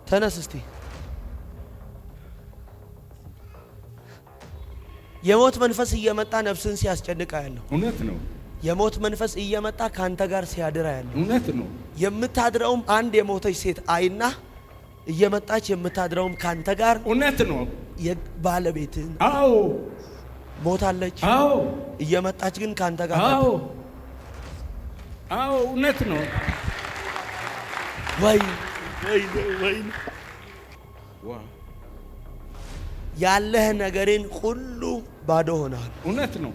ተነስ እስቲ። የሞት መንፈስ እየመጣ ነፍስን ሲያስጨንቃ ያለው እውነት ነው። የሞት መንፈስ እየመጣ ካንተ ጋር ሲያድራ ያለው እውነት ነው። የምታድረውም አንድ የሞተች ሴት አይና እየመጣች የምታድረውም ካንተ ጋር እውነት ነው። የባለቤትን አዎ ሞታለች። አዎ እየመጣች ግን ካንተ ጋር አዎ አዎ እውነት ነው። ወይ ያለህ ነገርን ሁሉ ባዶ ሆነሃል። እውነት ነው።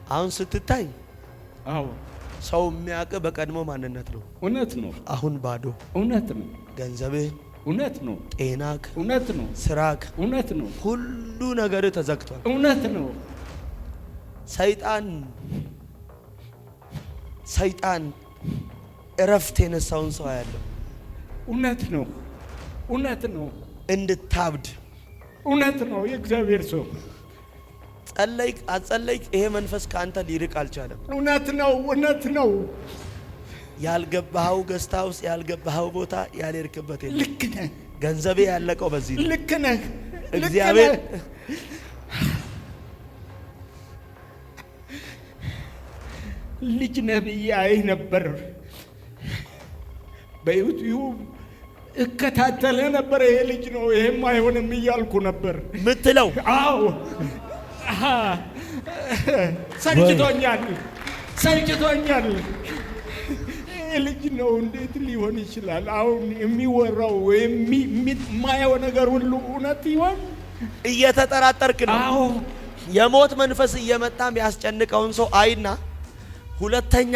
አሁን ስትታይ አዎ ሰው የሚያውቅ በቀድሞ ማንነት ነው። እውነት ነው። አሁን ባዶ። እውነት ነው። ገንዘብህ እውነት ነው። ጤናክ እውነት ነው። ስራክ እውነት ነው። ሁሉ ነገር ተዘግቷል። እውነት ነው። ሰይጣን እረፍት የነሳውን ሰው ያለው እውነት ነው። እውነት ነው። እንድታብድ እውነት ነው። የእግዚአብሔር ሰው ጸለይክ አጸለይክ፣ ይሄ መንፈስ ካንተ ሊርቅ አልቻለም። እውነት ነው። እውነት ነው። ያልገባኸው ገስታ ውስጥ ያልገባኸው ቦታ ያልሄድክበት የለም። ልክ ነህ። ገንዘቤ ያለቀው በዚህ ነው። ልክ ነህ። እግዚአብሔር ልጅ ነብይ አይ ነበር በዩቲዩብ እከታተለ ነበር። ይሄ ልጅ ነው ይሄም አይሆንም እያልኩ ነበር ምትለው። አዎ ሰልችቶኛል። ልጅ ነው እንዴት ሊሆን ይችላል? አሁን የሚወራው የማየው ነገር ሁሉ እውነት ይሆን? እየተጠራጠርክ ነው። አዎ የሞት መንፈስ እየመጣም ያስጨንቀውን ሰው አይና፣ ሁለተኛ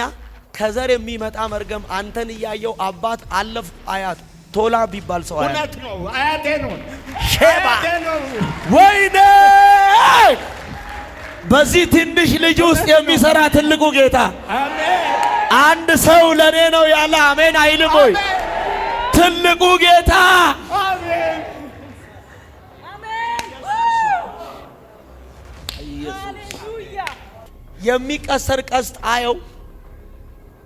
ከዘር የሚመጣ መርገም አንተን እያየው አባት አለፍ አያት ቶላ ቢባል ሰው አያት። እውነት ነው። አያቴ ነው። ሼባ ወይኔ! በዚህ ትንሽ ልጅ ውስጥ የሚሰራ ትልቁ ጌታ አሜን። አንድ ሰው ለኔ ነው ያለ አሜን አይልም ወይ? ትልቁ ጌታ አሜን። የሚቀሰር ቀስት አየው።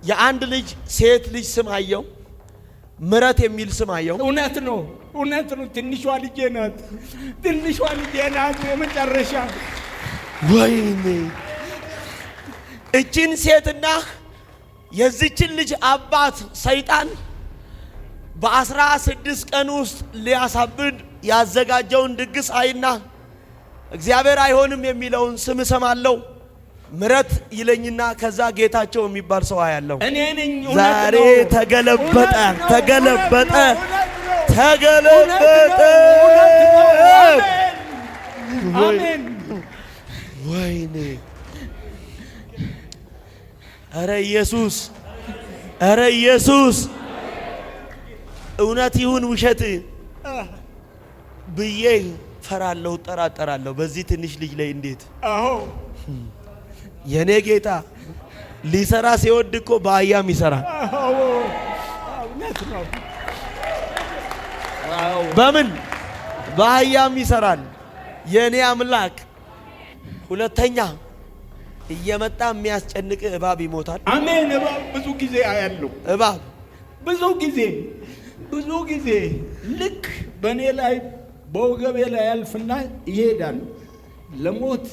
የአንድ ልጅ ሴት ልጅ ስም አየው። ምረት የሚል ስም አየው። እውነት ነው። እውነት ነው። ትንሿ ልጄ ናት። የመጨረሻ ወይኔ! እችን ሴትና የዚችን ልጅ አባት ሰይጣን በ16 ቀን ውስጥ ሊያሳብድ ያዘጋጀውን ድግስ አይና እግዚአብሔር አይሆንም የሚለውን ስም ሰማለው። ምረት ይለኝና ከዛ ጌታቸው የሚባል ሰው ያለው እኔ ነኝ። ዛሬ ተገለበጠ። አሜን። ወይኔ! ኧረ ኢየሱስ እውነት ይሁን ውሸት ብዬ ፈራለሁ፣ ጠራጠራለሁ። በዚህ ትንሽ ልጅ ላይ እንዴት! አዎ የኔ ጌታ ሊሰራ ሲወድ እኮ በአህያም ይሰራል። እውነት ነው። በምን በአህያም ይሰራል የኔ አምላክ። ሁለተኛ እየመጣ የሚያስጨንቅ እባብ ይሞታል። አሜን። እባብ ብዙ ጊዜ አያለሁ። እባብ ብዙ ጊዜ ልክ በእኔ ላይ በወገቤ ላይ ያልፍና ይሄዳል። ለሞት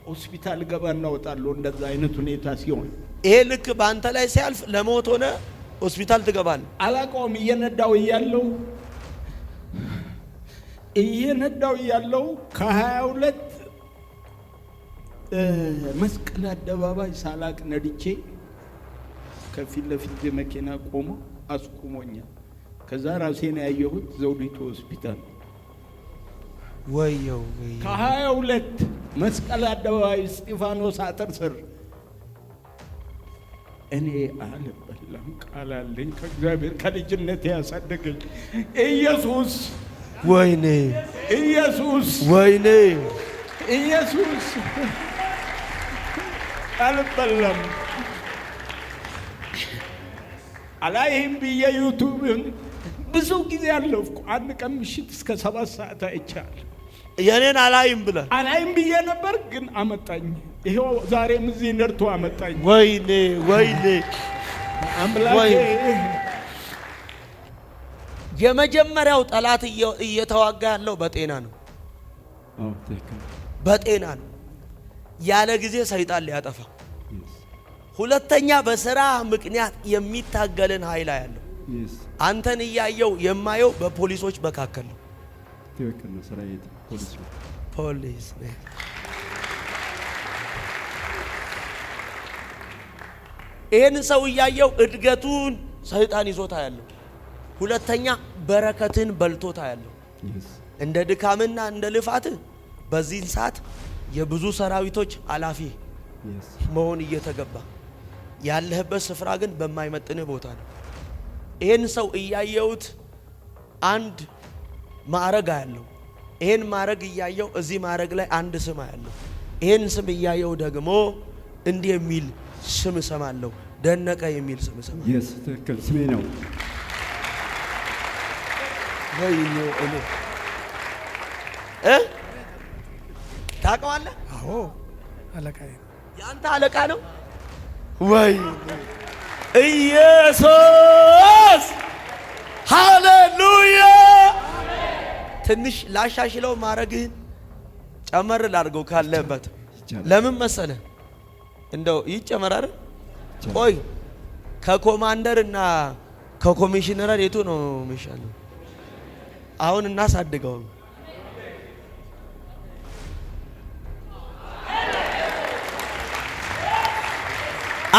ሆስፒታል ገባ እናወጣለሁ። እንደዛ አይነት ሁኔታ ሲሆን ይሄ ልክ በአንተ ላይ ሲያልፍ ለሞት ሆነ ሆስፒታል ትገባል። አላውቀውም። እየነዳው እያለው ከ22 መስቀል አደባባይ ሳላቅ ነድቼ ከፊት ለፊት መኪና ቆሞ አስቆሞኛል። ከዛ ራሴን ያየሁት ዘውዲቱ ሆስፒታል። ወየው ከ22 መስቀል አደባባይ እስጢፋኖስ አጥር ስር እኔ አልበላም ቃል አለኝ ከእግዚአብሔር ከልጅነት ያሳደገኝ ኢየሱስ። ወይኔ ኢየሱስ አልበላም አላይም ብዬ ዩቱብን ብዙ ጊዜ አለፍኩ። አንድ ቀን ምሽት እስከ 7 ሰዓት አይቻለሁ። የኔን አላይም ብዬ ነበር፣ ግን አመጣኝ። ይሄው ዛሬም እዚህ ነርቶ አመጣኝ። ወይኔ! አምላኬ የመጀመሪያው ጠላት እየተዋጋ ያለው በጤና ነው። በጤና ነው። ያለ ጊዜ ሰይጣን ሊያጠፋ። ሁለተኛ በስራ ምክንያት የሚታገልን ኃይል ያለው አንተን እያየው የማየው በፖሊሶች መካከል ነው። ፖሊስ ይህን ሰው እያየው እድገቱን ሰይጣን ይዞታ ያለው። ሁለተኛ በረከትን በልቶታ ያለው። እንደ ድካምና እንደ ልፋት በዚህን ሰዓት የብዙ ሰራዊቶች ኃላፊ መሆን እየተገባ ያለህበት ስፍራ ግን በማይመጥንህ ቦታ ነው። ይህን ሰው እያየውት አንድ ማዕረግ ያለው። ይህን ማዕረግ እያየው እዚህ ማዕረግ ላይ አንድ ስም ያለው። ይህን ስም እያየው ደግሞ እንዲህ የሚል ስም እሰማለሁ። ደነቀ የሚል ስም እሰማለሁ። ትክክል ስሜ ነው። ወይኔ እኔ ታውቀዋለህ? አዎ አለቃዬ ነው። ያንተ አለቃ ነው ወይ? ኢየሱስ ሃሌሉያ። ትንሽ ላሻሽለው ማረግህን ጨመር ላድርገው ካለበት። ለምን መሰለ እንደው ይጨመራል። ቆይ ከኮማንደር እና ከኮሚሽነር የቱ ነው የሚሻለው? አሁን እናሳድገው።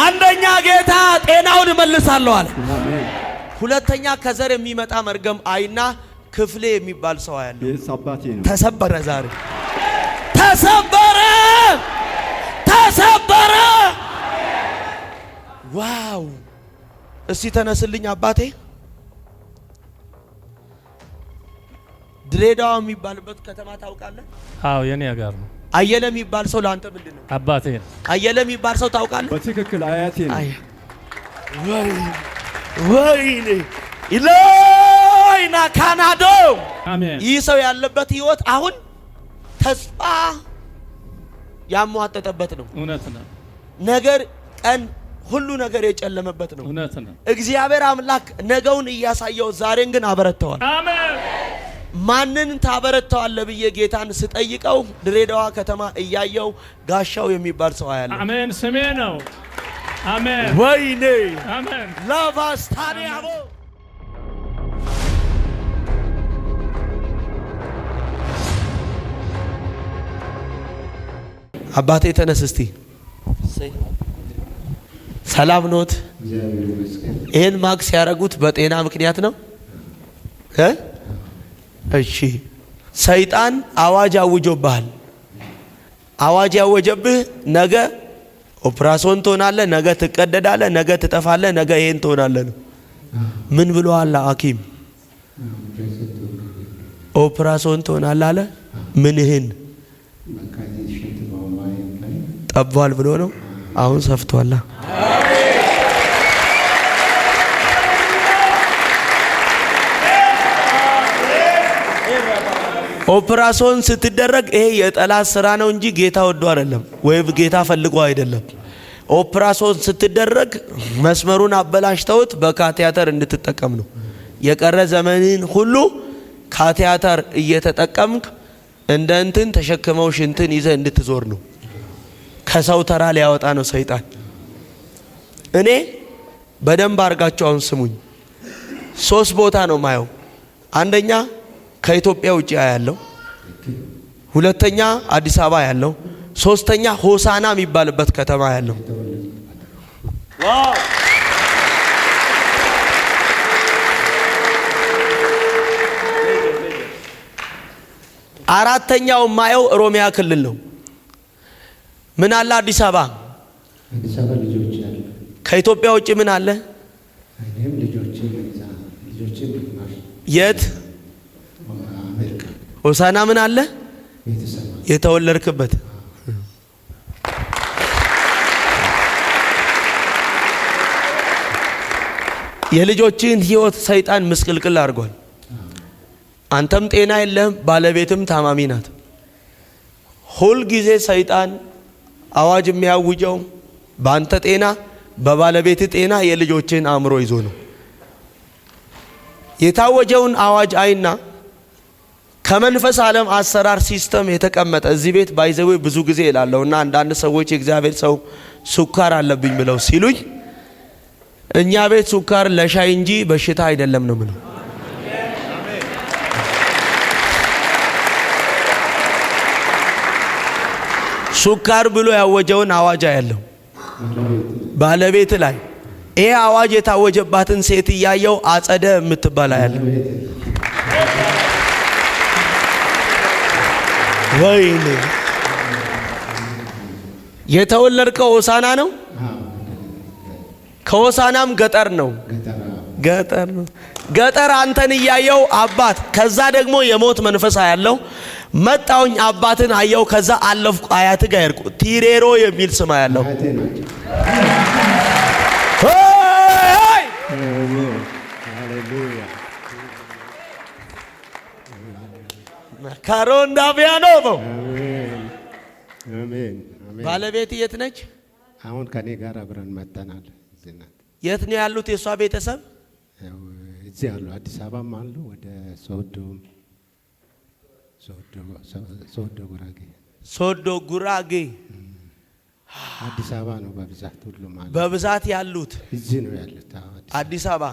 አንደኛ ጌታ ጤናውን እመልሳለሁ አለ። ሁለተኛ ከዘር የሚመጣ መርገም አይና ክፍሌ የሚባል ሰው ያለው ተሰበረ። ዛሬ ተሰበረ፣ ተሰበረ። ዋው! እስቲ ተነስልኝ አባቴ። ድሬዳዋ የሚባልበት ከተማ ታውቃለህ? አዎ የኔ ጋር ነው። አየለ የሚባል ሰው ለአንተ ምንድን ነው? አባቴ ነው። አየለ የሚባል ሰው ታውቃለህ? በትክክል አያቴ ነው። ወይኔ ኢሎይና ካናዶ። አሜን። ይህ ሰው ያለበት ህይወት አሁን ተስፋ ያሟጠጠበት ነው። እውነት ነው። ነገር ቀን ሁሉ ነገር የጨለመበት ነው። እውነት ነው። እግዚአብሔር አምላክ ነገውን እያሳየው ዛሬን ግን አበረተዋል። አሜን። ማንን ታበረታዋለህ ብዬ ጌታን ስጠይቀው ድሬዳዋ ከተማ እያየው ጋሻው የሚባል ሰው ያለው። አሜን። ስሜ ነው። አሜን። ወይኔ አሜን። ላቫስታዲያቦ አባቴ ተነስ እስቲ። ሰላም ኖት? ይህን ማክስ ያደረጉት በጤና ምክንያት ነው? እሺ ሰይጣን አዋጅ አውጆብሃል። አዋጅ ያወጀብህ ነገ ኦፕራሶን ትሆናለህ፣ ነገ ትቀደዳለህ፣ ነገ ትጠፋለህ፣ ነገ ይሄን ትሆናለህ ነው። ምን ብሎሃል ሐኪም? ኦፕራሶን ትሆናለህ አለ። ምንህን ጠቧል ብሎ ነው። አሁን ሰፍቷላ። ኦፕራሶን ስትደረግ ይሄ የጠላት ስራ ነው እንጂ ጌታ ወዶ አይደለም፣ ወይም ጌታ ፈልጎ አይደለም። ኦፕራሶን ስትደረግ መስመሩን አበላሽተውት በካቴተር እንድትጠቀም ነው። የቀረ ዘመንን ሁሉ ካቴተር እየተጠቀምክ እንደ እንትን ተሸክመው ሽንትን ይዘ እንድትዞር ነው። ከሰው ተራ ሊያወጣ ነው ሰይጣን። እኔ በደንብ አድርጋችሁ አሁን ስሙኝ። 3 ቦታ ነው ማየው። አንደኛ ከኢትዮጵያ ውጪ ያለው፣ ሁለተኛ አዲስ አበባ ያለው፣ ሶስተኛ ሆሳና የሚባልበት ከተማ ያለው። ዋው! አራተኛው ማየው ኦሮሚያ ክልል ነው። ምን አለ አዲስ አበባ? አዲስ አበባ ልጆች አሉ። ከኢትዮጵያ ውጪ ምን አለ? እኔም ልጆች የት? አሜሪካ። ሆሳና ምን አለ? ቤተሰብ የተወለድክበት። የልጆችን ህይወት ሰይጣን ምስቅልቅል አድርጓል። አንተም ጤና የለህም፣ ባለቤትም ታማሚ ናት። ሁል ጊዜ ሰይጣን አዋጅ የሚያውጀው በአንተ ጤና፣ በባለቤት ጤና፣ የልጆችን አእምሮ ይዞ ነው። የታወጀውን አዋጅ አይና ከመንፈስ ዓለም አሰራር ሲስተም የተቀመጠ እዚህ ቤት ባይዘው ብዙ ጊዜ ይላለውና አንዳንድ ሰዎች የእግዚአብሔር ሰው ሱካር አለብኝ ብለው ሲሉኝ እኛ ቤት ሱካር ለሻይ እንጂ በሽታ አይደለም ነው ምነው። ሱካር ብሎ ያወጀውን አዋጅ ያለው ባለቤት ላይ ይሄ አዋጅ የታወጀባትን ሴት ያየው አጸደ የምትባል ያለው ወይኔ የተወለድከው ሆሳና ነው። ከሆሳናም ገጠር ነው። ገጠር አንተን ያየው አባት ከዛ ደግሞ የሞት መንፈስ ያለው መጣውኝ አባትን አየው ከዛ አለፍኩ አያት ጋር ይርቁ ቲሬሮ የሚል ስም ያለው ካሮንዳ ቢያኖ ነው። አሜን። ባለቤት የት ነች? አሁን ከኔ ጋር አብረን መጥተናል። የት ነው ያሉት የሷ ቤተሰብ? እዚህ አሉ፣ አዲስ አበባም አሉ፣ ወደ ሶዶ ጉራጌ አዲስ አበባ ነው በብዛት ሁሉም አለ። በብዛት ያሉት እዚህ ነው ያሉት አዲስ አበባ።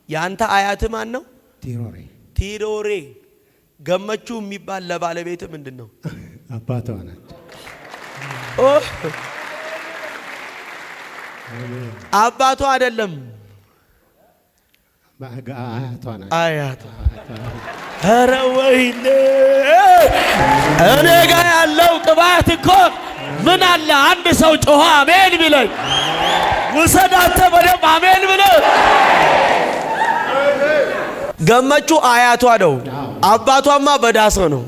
ያንተ አያት ማን ነው? ቲሮሬ ገመቹ የሚባል ለባለቤት ምንድነው? አባቷ ናቸው። አባቷ አይደለም አያቷ ናቸው። አያቷ ኧረ ወይኔ እኔ ጋር ያለው ቅባት እኮ ምን አለ አንድ ሰው ጮኸ አሜን ቢለኝ ውሰዳተ በደም አሜን ብለህ ገመቹ አያቷ ነው። አባቷማ በዳሶ ነው።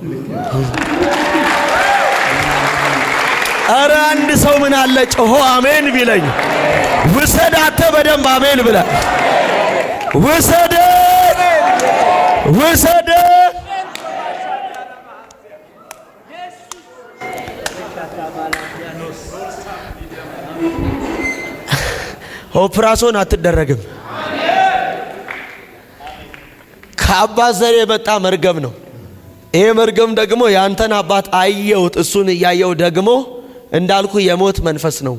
ኧረ አንድ ሰው ምን አለ ጮኸ አሜን ቢለኝ ውሰዳተ በደም አሜን ብለህ ውሰደ ኦፕራሶን አትደረግም። ከአባት ዘር የመጣ መርገም ነው። ይሄ መርገም ደግሞ ያንተን አባት አየውት እሱን ያየው ደግሞ እንዳልኩ የሞት መንፈስ ነው።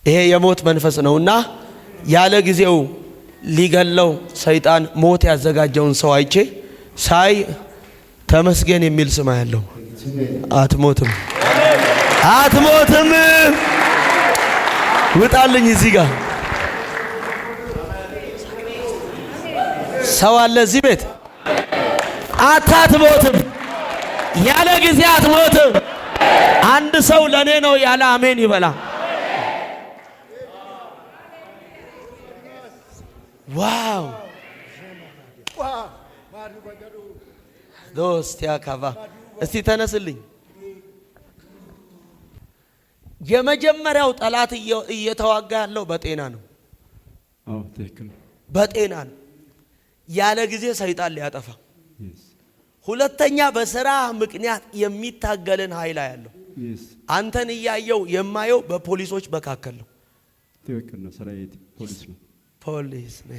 ይሄ የሞት መንፈስ ነውና ያለ ጊዜው ሊገለው ሰይጣን ሞት ያዘጋጀውን ሰው አይቼ ሳይ ተመስገን የሚል ስም ያለው አትሞትም ውጣልኝ። እዚህ ጋር ሰው አለ እዚህ ቤት አትሞትም፣ ያለ ጊዜ አትሞትም። አንድ ሰው ለኔ ነው ያለ አሜን ይበላ። ዋው ዶስቲያ ካባ እስቲ ተነስልኝ። የመጀመሪያው ጠላት እየተዋጋ ያለው በጤና ነው። አዎ ትክክል። በጤና ነው ያለ ጊዜ ሰይጣን ሊያጠፋ። ሁለተኛ በስራ ምክንያት የሚታገልን ኃይል ያለው አንተን እያየው የማየው በፖሊሶች መካከል ነው። ትክክል ነው። ስራዬ ፖሊስ ነው። ፖሊስ ነው።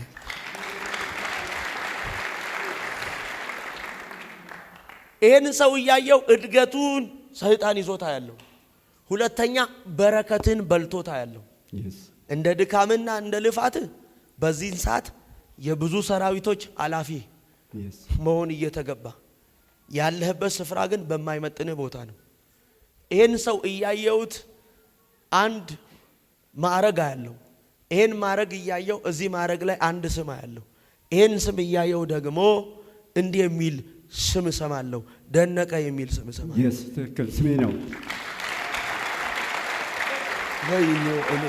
ይሄን ሰው እያየው እድገቱን ሰይጣን ይዞታ ያለው። ሁለተኛ በረከትን በልቶታ ያለው። እንደ ድካምና እንደ ልፋት በዚህን ሰዓት የብዙ ሰራዊቶች አላፊ መሆን እየተገባ ያለህበት ስፍራ ግን በማይመጥንህ ቦታ ነው። ይሄን ሰው እያየውት አንድ ማዕረግ ያለው። ይሄን ማዕረግ እያየው እዚህ ማዕረግ ላይ አንድ ስም ያለው። ይሄን ስም እያየው ደግሞ እንዲህ የሚል ስም ሰማለሁ፣ ደነቀ የሚል ስም ሰማለሁ። ትክክል ስሜ ነው። ወይኔ እኔ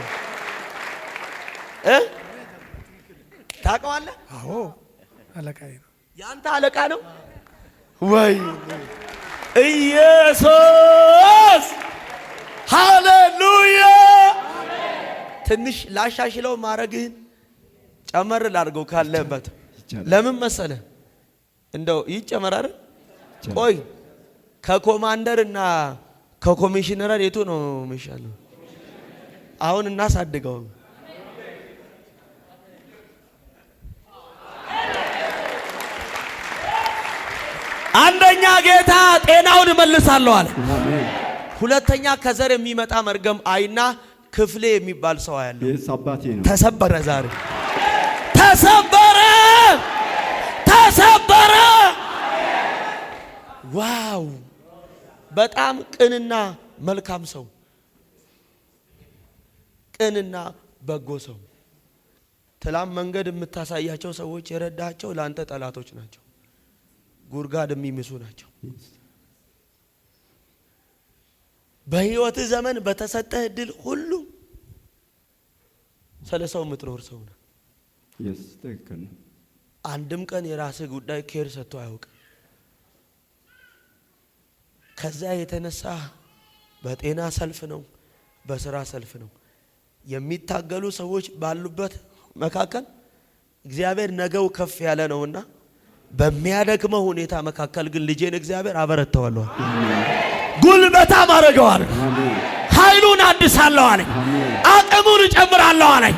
ታውቀዋለህ? አዎ አለቃዬ ነው። ያንተ አለቃ ነው ወይ? ኢየሱስ ሃሌሉያ። ትንሽ ላሻሽለው ማረግህን ጨመር ላድርገው ካለበት። ለምን መሰለ እንደው ይጨመር አይደል? ቆይ ከኮማንደር እና ከኮሚሽነር የቱ ነው የሚሻለው? አሁን እናሳድገው። አንደኛ ጌታ ጤናውን እመልሳለሁ አለ። አሜን። ሁለተኛ ከዘር የሚመጣ መርገም አይና ክፍሌ የሚባል ሰው ያለው ይህስ አባቴ ነው። ተሰበረ። ዛሬ ተሰበረ፣ ተሰበረ። ዋው! በጣም ቅንና መልካም ሰው፣ ቅንና በጎ ሰው። ትላም መንገድ የምታሳያቸው ሰዎች የረዳቸው ለአንተ ጠላቶች ናቸው፣ ጉርጋድ የሚምሱ ናቸው። በህይወት ዘመን በተሰጠህ እድል ሁሉ ስለ ሰው የምትኖር ሰው ነው። ይህስ ትክክል ነው። አንድም ቀን የራስህ ጉዳይ ኬር ሰጥቶ አያውቅም። ከዛ የተነሳ በጤና ሰልፍ ነው፣ በስራ ሰልፍ ነው የሚታገሉ ሰዎች ባሉበት መካከል እግዚአብሔር ነገው ከፍ ያለ ነውና በሚያደክመው ሁኔታ መካከል ግን ልጄን እግዚአብሔር አበረታዋለሁ፣ ጉልበታም አደርገዋለሁ፣ ኃይሉን አድሳለሁ አለኝ፣ አቅሙን እጨምራለሁ አለኝ።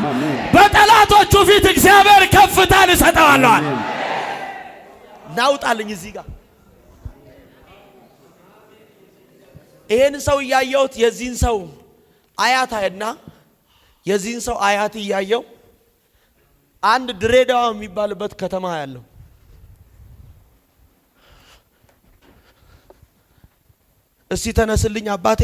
በጠላቶቹ ፊት እግዚአብሔር ከፍታን እሰጠዋለሁ አለ። ናውጣልኝ እዚህ ጋር ይሄን ሰው እያየሁት የዚህን ሰው አያት አይና የዚህን ሰው አያት እያየው አንድ ድሬዳዋ የሚባልበት ከተማ ያለው እስቲ ተነስልኝ አባቴ።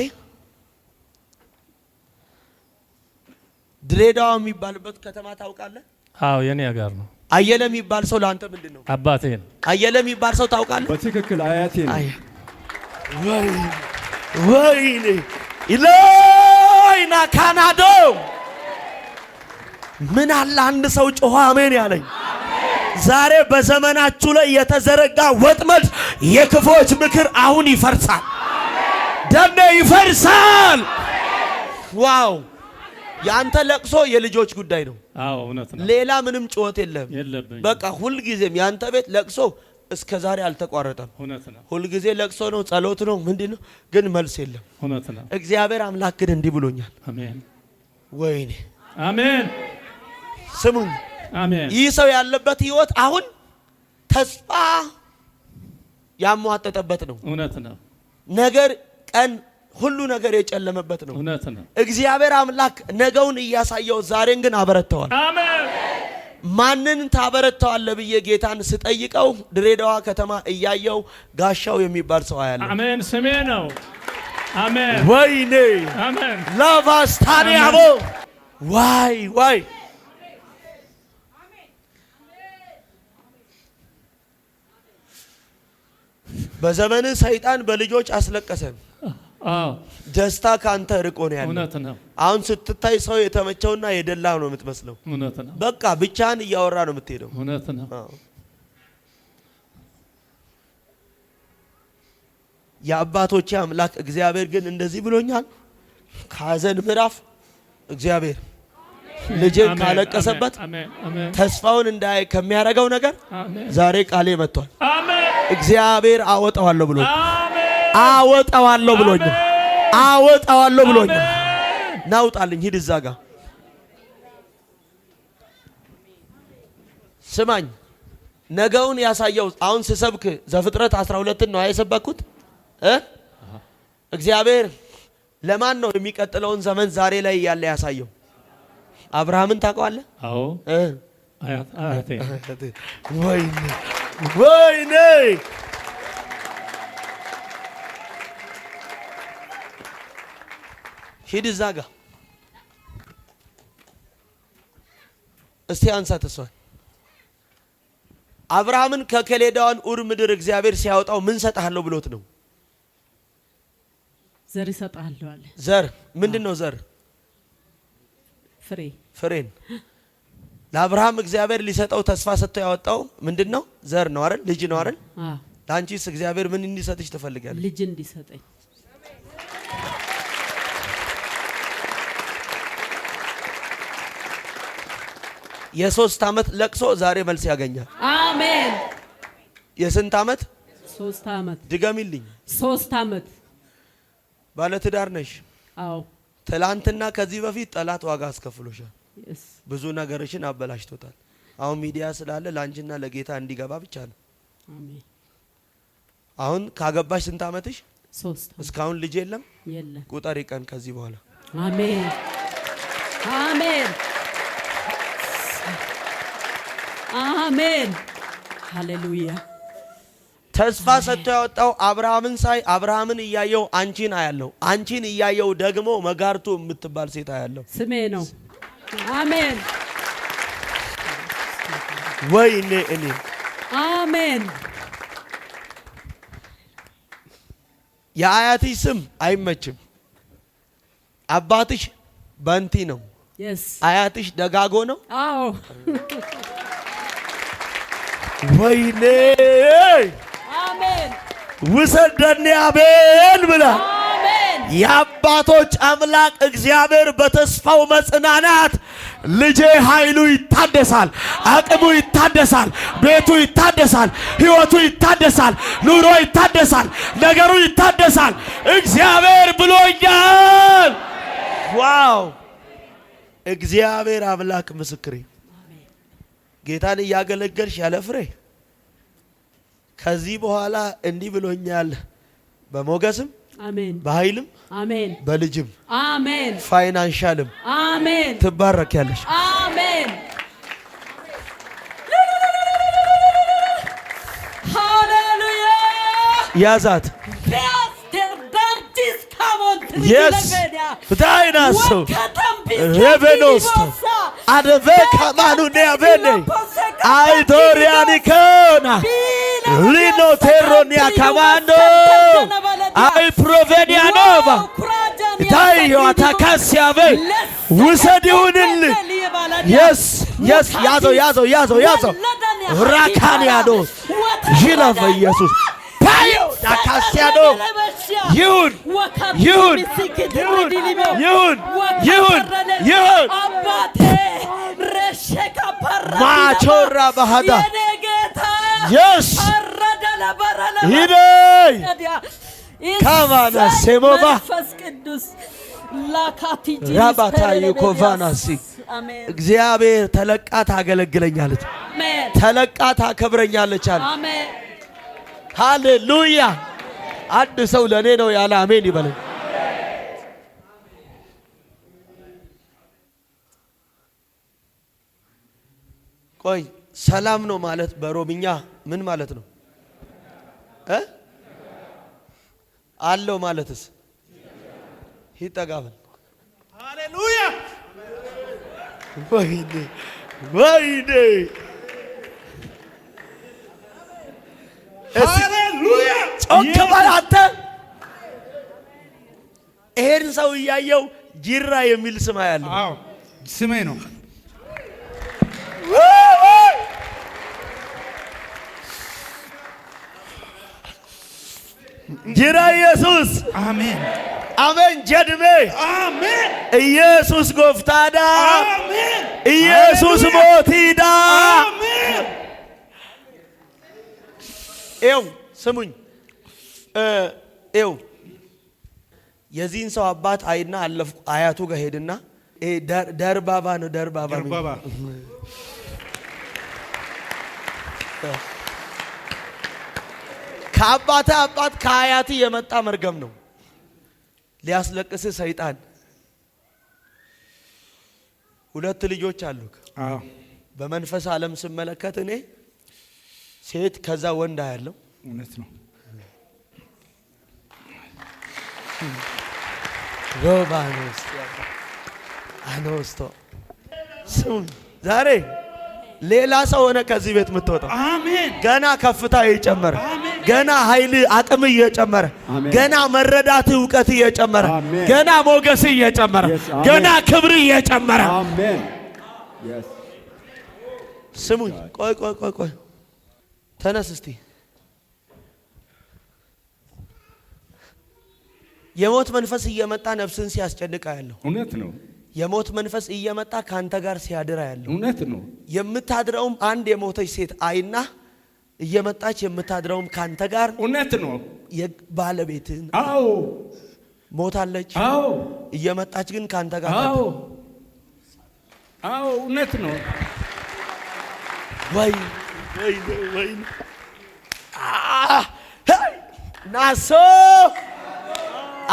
ድሬዳዋ የሚባልበት ከተማ ታውቃለህ? አዎ የኔ ሀገር ነው። አየለ የሚባል ሰው ለአንተ ምንድን ነው? አባቴ ነው። አየለ የሚባል ሰው ታውቃለህ? በትክክል አያቴ ነው። ወይኔ ኢሎይና ካናዶ ምን አለ አንድ ሰው ጮኸ አሜን ያለኝ። ዛሬ በዘመናችሁ ላይ የተዘረጋ ወጥመድ፣ የክፎች ምክር አሁን ይፈርሳል። ደሜ ይፈርሳል። ዋው! ያንተ ለቅሶ የልጆች ጉዳይ ነው። አዎ እውነት ነው። ሌላ ምንም ጩኸት የለም። የለብኝ። በቃ ሁል ጊዜም ያንተ ቤት ለቅሶ እስከ ዛሬ አልተቋረጠም። እውነት ነው። ሁል ጊዜ ለቅሶ ነው፣ ጸሎት ነው፣ ምንድነው ግን መልስ የለም። እውነት ነው። እግዚአብሔር አምላክ ግን እንዲህ ብሎኛል። አሜን። ወይኔ አሜን። ስሙኝ። አሜን። ይህ ሰው ያለበት ህይወት አሁን ተስፋ ያሟጠጠበት ነው። እውነት ነው። ነገር ቀን ሁሉ ነገር የጨለመበት ነው። እውነት ነው። እግዚአብሔር አምላክ ነገውን እያሳየው ዛሬን ግን አበረተዋል። አሜን። ማንን ታበረታዋለህ ብዬ ጌታን ስጠይቀው ድሬዳዋ ከተማ እያየው ጋሻው የሚባል ሰው አያለሁ። አሜን። ስሜ ነው። አሜን። ወይኔ አሜን። ላቫስታኒያቦ ዋይ ዋይ በዘመን ሰይጣን በልጆች አስለቀሰን። አዎ ደስታ ካንተ ርቆ ነው ያለው። እውነት ነው። አሁን ስትታይ ሰው የተመቸውና የደላ ነው የምትመስለው። እውነት ነው። በቃ ብቻህን እያወራ ነው የምትሄደው። እውነት ነው። የአባቶቼ አምላክ እግዚአብሔር ግን እንደዚህ ብሎኛል። ከሐዘን ምዕራፍ እግዚአብሔር ልጄን ካለቀሰበት ተስፋውን እንዳይ ከሚያደርገው ነገር ዛሬ ቃሌ መጥቷል። እግዚአብሔር አወጣዋለሁ ብሎኝ አወጣዋለሁ ብሎኛል። አወጣዋለሁ ብሎኛል። ናውጣልኝ ሂድ እዛ ጋር ስማኝ። ነገውን ያሳየው አሁን ስሰብክ ዘፍጥረት 12 ነው የሰበኩት። እግዚአብሔር ለማን ነው የሚቀጥለውን ዘመን ዛሬ ላይ ያለ ያሳየው? አብርሃምን ታውቀዋለህ? አዎ አያቴ። ወይኔ ወይኔ ሂድ እዛ ጋ እስቲ አንሳት እሷን። አብርሃምን ከከሌዳውያን ኡር ምድር እግዚአብሔር ሲያወጣው ምን ሰጣለሁ ብሎት ነው? ዘር ይሰጣለሁ አለ። ዘር ምንድን ነው? ዘር ፍሬ ፍሬን ለአብርሃም እግዚአብሔር ሊሰጠው ተስፋ ሰጥቶ ያወጣው ምንድን ነው? ዘር ነው አይደል? ልጅ ነው አይደል? ለአንቺስ እግዚአብሔር ምን እንዲሰጥሽ ትፈልጋለሽ? ልጅ እንዲሰጠኝ። የ3 ዓመት ለቅሶ ዛሬ መልስ ያገኛል። አሜን። የስንት ዓመት? 3 ዓመት። ድገሚልኝ። 3 ዓመት። ባለ ትዳር ነሽ? አዎ። ትላንትና ከዚህ በፊት ጠላት ዋጋ አስከፍሎሻል። ብዙ ነገርሽን አበላሽቶታል። አሁን ሚዲያ ስላለ ላንቺና ለጌታ እንዲገባ ብቻ ነው። አሜን። አሁን ካገባሽ ስንት ዓመትሽ? 3 እስካሁን ልጅ የለም? የለም። ቁጠሪ ቀን ከዚህ በኋላ። አሜን አሜን አሜን ሃሌሉያ። ተስፋ ሰጥቶ ያወጣው አብርሃምን ሳይ አብርሃምን እያየው አንቺን አያለው፣ አንቺን እያየው ደግሞ መጋርቱ የምትባል ሴት አያለው። ስሜ ነው። አሜን ወይኔ እኔ አሜን። የአያትሽ ስም አይመችም። አባትሽ በንቲ ነው። yes አያትሽ ደጋጎ ነው። አዎ ወይኔ አሜን ውሰደኒ አቤል ብላ አሜን። የአባቶች አምላክ እግዚአብሔር በተስፋው መጽናናት ልጄ ኃይሉ ይታደሳል፣ አቅሙ ይታደሳል፣ ቤቱ ይታደሳል፣ ህይወቱ ይታደሳል፣ ኑሮ ይታደሳል፣ ነገሩ ይታደሳል። እግዚአብሔር ብሎኛል። ዋው! እግዚአብሔር አምላክ ምስክሬ። ጌታን እያገለገልሽ ያለ ፍሬ ከዚህ በኋላ እንዲህ ብሎኛል። በሞገስም አሜን፣ በኃይልም አሜን፣ በልጅም አሜን፣ ፋይናንሻልም አሜን፣ ትባረኪያለሽ። አሜን። ሃሌሉያ። ያዛት ፓስተር ዳንቲስ ካሞንት Yes. Vtainaso. Revenosto. Adeve kamanu ne avene. Aitoriani kona. Lino terro ne akamando. Ai provenia nova. Tayo atakasi ave. Usadi unil. Yes. Yes. Yazo. Rakaniado. Jilava Jesus. Payo akasiado. Yun. Machora bahada. Yes. Hidey. Kavana semova. Rabata yukovana si. እግዚአብሔር ተለቃ ታገለግለኛለች፣ ተለቃ ታከብረኛለች አለ። ሃሌሉያ። አንድ ሰው ለኔ ነው ያለ አሜን ይበለኝ። ቆይ ሰላም ነው ማለት በሮምኛ ምን ማለት ነው? አለው ማለትስ? ይጠጋበል። ሃሌሉያ። ወይኔ ሃሌሉያ። ጮክ በል አንተ። ይሄን ሰው እያየው ጂራ የሚል ስም ያለው። አዎ ስሜ ነው። ጂራ ኢየሱስ አሜን አሜን። ጀድሜ አሜን። ኢየሱስ ጎፍታዳ አሜን። ኢየሱስ ሞቲዳ አሜን። ኤው ስሙኝ፣ ኤው የዚህን ሰው አባት አይና አለፍኩ። አያቱ ጋር ሄድና ደርባባ ነው ደርባባ ከአባታ አባት ከአያት የመጣ መርገም ነው። ሊያስለቅስ ሰይጣን። ሁለት ልጆች አሉክ። አዎ በመንፈስ ዓለም ስመለከት እኔ ሴት ከዛ ወንድ ያለው እውነት ነው። ሮባኖስ አኖስቶ ስም ዛሬ ሌላ ሰው ሆነ ከዚህ ቤት የምትወጣው። አሜን። ገና ከፍታ እየጨመረ፣ ገና ኃይል አቅም እየጨመረ፣ ገና መረዳት እውቀት እየጨመረ፣ ገና ሞገስ እየጨመረ፣ ገና ክብር እየጨመረ። አሜን። yes ስሙኝ፣ ቆይ ተነስ እስቲ። የሞት መንፈስ እየመጣ ነፍስን ሲያስጨንቃ ያለው እውነት ነው። የሞት መንፈስ እየመጣ ካንተ ጋር ሲያድራ ያለው እውነት ነው። የምታድረውም አንድ የሞተች ሴት አይና እየመጣች የምታድረውም ካንተ ጋር እውነት ነው። ባለቤትን አዎ ሞታለች። አዎ እየመጣች ግን ካንተ ጋር አዎ አዎ እውነት ነው። ወይ ናሶ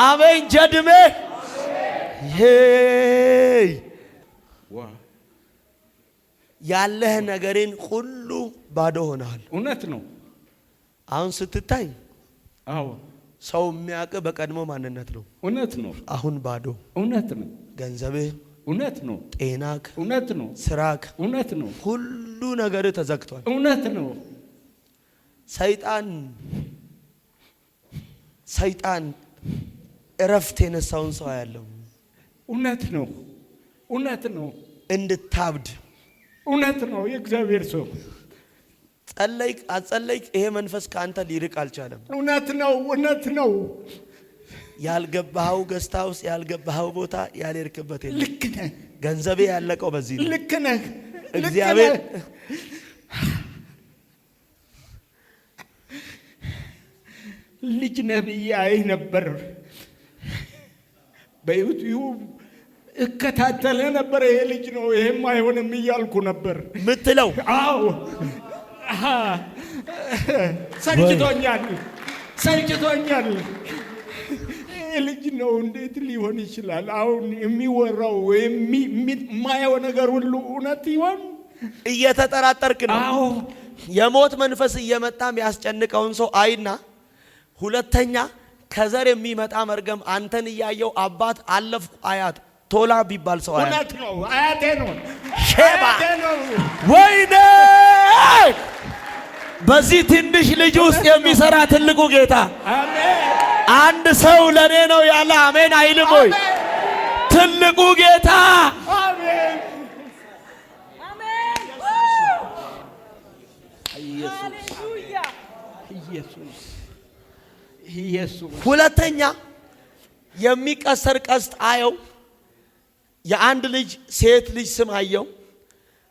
አሜን ጀድሜ ያለህ ነገርን ሁሉ ባዶ ሆነሃል። እውነት ነው። አሁን ስትታይ አዎ ሰው የሚያውቅ በቀድሞ ማንነት ነው። እውነት ነው። አሁን ባዶ። እውነት ነው። ገንዘብህ እውነት ነው። ጤናክ እውነት ነው። ስራክ እውነት ነው። ሁሉ ነገር ተዘግቷል። እውነት ነው። ሰይጣን እረፍት የነሳውን ሰው ያለው እውነት ነው። እውነት ነው። እንድታብድ እውነት ነው። የእግዚአብሔር ሰው ጸለይክ አጸለይክ፣ ይሄ መንፈስ ካንተ ሊርቅ አልቻለም። እውነት ነው። እውነት ነው። ያልገባኸው ገስታ ውስጥ ያልገባኸው ቦታ ያልሄድክበት የለም። ልክ ነህ። ገንዘቤ ያለቀው በዚህ ነው። ልክ ነህ። እግዚአብሔር ልጅ ነብይ አይ ነበር በዩቲዩብ እከታተለ ነበር። ይሄ ልጅ ነው ይሄም አይሆንም እያልኩ ነበር ምትለው። አዎ ሰልችቶኛል። ልጅ ነው እንዴት ሊሆን ይችላል? አሁን የሚወራው የማየው ነገር ሁሉ እውነት ይሆን? እየተጠራጠርክ ነው። አዎ የሞት መንፈስ እየመጣም ያስጨንቀውን ሰው አይና፣ ሁለተኛ ከዘር የሚመጣ መርገም አንተን እያየው አባት አለፍኩ አያት ቶላ ቢባል ሰው አያት። እውነት ነው። አያቴ ነው። ሼባ ወይኔ! በዚህ ትንሽ ልጅ ውስጥ የሚሰራ ትልቁ ጌታ አሜን። አንድ ሰው ለኔ ነው ያለ አሜን አይልም ወይ? ትልቁ ጌታ አሜን። አሜን። ኢየሱስ ሁለተኛ የሚቀሰር ቀስት አየው። የአንድ ልጅ ሴት ልጅ ስም አየው።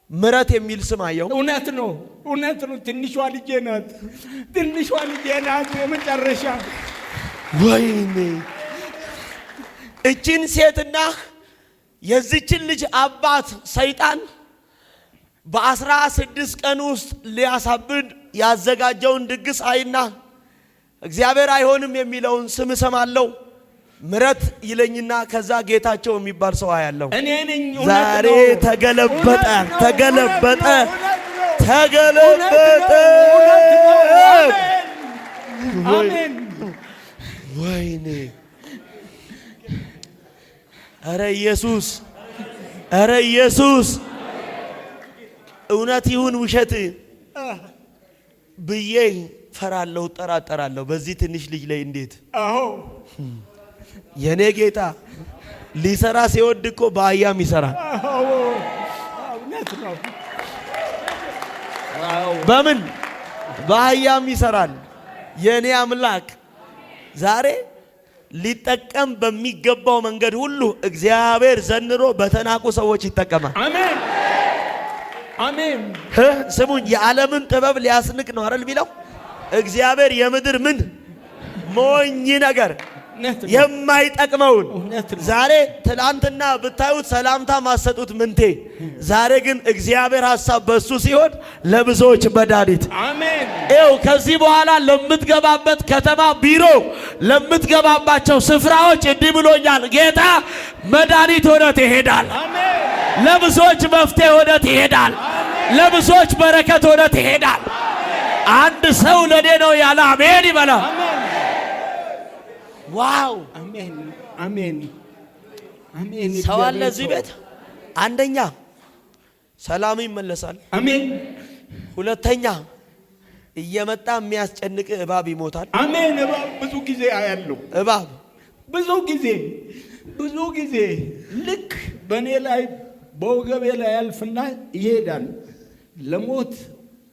ምረት የሚል ስም አየው። እውነት ነው። እውነት ነው። ትንሿ ልጄ ናት። የመጨረሻ ወይኔ! እቺን ሴትና የዚችን ልጅ አባት ሰይጣን በ16 ቀን ውስጥ ሊያሳብድ ያዘጋጀውን ድግስ አይና እግዚአብሔር አይሆንም የሚለውን ስም ሰማለው። ምረት ይለኝና ከዛ ጌታቸው የሚባል ሰው ያለው እኔ ነኝ። ዛሬ ተገለበጠ። አሜን። ወይኔ! ኧረ ኢየሱስ እውነት ይሁን ውሸት ብዬ ፈራለሁ፣ ጠራጠራለሁ። በዚህ ትንሽ ልጅ ላይ እንዴት! አዎ የኔ ጌታ ሊሰራ ሲወድ እኮ በአህያም ይሰራል። እውነት ነው። በምን በአህያም ይሰራል። የኔ አምላክ ዛሬ ሊጠቀም በሚገባው መንገድ ሁሉ እግዚአብሔር ዘንሮ በተናቁ ሰዎች ይጠቀማል። አሜን አሜን። ስሙኝ፣ የዓለምን ጥበብ ሊያስንቅ ነው አይደል የሚለው እግዚአብሔር። የምድር ምን ሞኝ ነገር የማይጠቅመውን ዛሬ ትላንትና ብታዩት ሰላምታ ማሰጡት ምንቴ፣ ዛሬ ግን እግዚአብሔር ሐሳብ በሱ ሲሆን ለብዙዎች መድኃኒት። አሜን። ይኸው ከዚህ በኋላ ለምትገባበት ከተማ፣ ቢሮ፣ ለምትገባባቸው ስፍራዎች እንዲህ ብሎኛል ጌታ፣ መድኃኒት ሆነ ትሄዳል። ለብዙዎች መፍትሄ ሆነ ትሄዳል። ለብዙዎች በረከት ሆነ ትሄዳል። አንድ ሰው ለኔ ነው ያለ አሜን ይበላል። ዋው! አሜን አሜን አሜን። ሰው አለ እዚህ ቤት። አንደኛ ሰላም ይመለሳል። አሜን። ሁለተኛ እየመጣ የሚያስጨንቅ እባብ ይሞታል። አሜን። እባብ ብዙ ጊዜ አያለሁ። እባብ ብዙ ጊዜ ልክ በእኔ ላይ በወገቤ ላይ ያልፍና ይሄዳል። ለሞት